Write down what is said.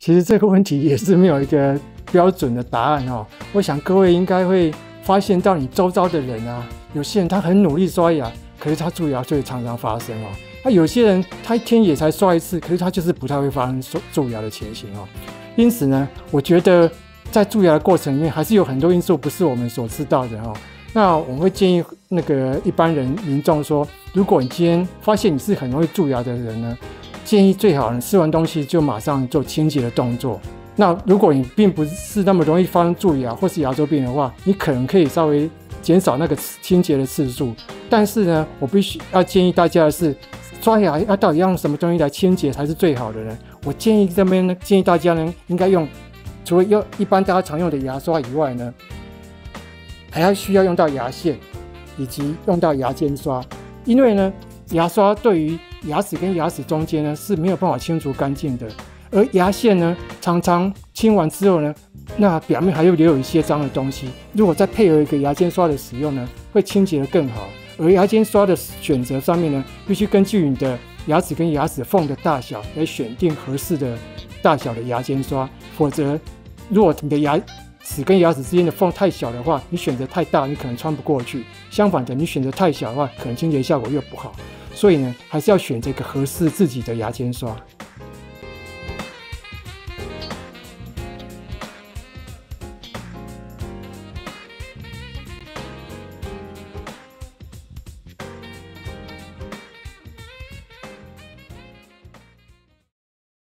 其实这个问题也是没有一个标准的答案哦。我想各位应该会发现到你周遭的人啊，有些人他很努力刷牙，可是他蛀牙就会常常发生哦。那有些人他一天也才刷一次，可是他就是不太会发生蛀牙的情形哦。因此呢，我觉得在蛀牙的过程里面，还是有很多因素不是我们所知道的哦。那我们会建议那个一般人民众说，如果你今天发现你是很容易蛀牙的人呢，建议最好你吃完东西就马上做清洁的动作。那如果你并不是那么容易发生蛀牙或是牙周病的话，你可能可以稍微减少那个清洁的次数。但是呢，我必须要建议大家的是，刷牙要到底要用什么东西来清洁才是最好的呢？我建议这边呢，建议大家呢应该用除了用一般大家常用的牙刷以外呢，还需要用到牙线以及用到牙尖刷，因为呢，牙刷对于牙齿跟牙齿中间呢是没有办法清除干净的，而牙线呢常常清完之后呢，那表面还会留有一些脏的东西，如果再配合一个牙尖刷的使用呢，会清洁得更好。而牙尖刷的选择上面呢，必须根据你的牙齿跟牙齿缝的大小来选定合适的大小的牙尖刷，否则如果你的牙齿跟牙齿之间的缝太小的话，你选择太大，你可能穿不过去；相反的，你选择太小的话，可能清洁效果又不好。所以呢，还是要选择一个合适自己的牙尖刷。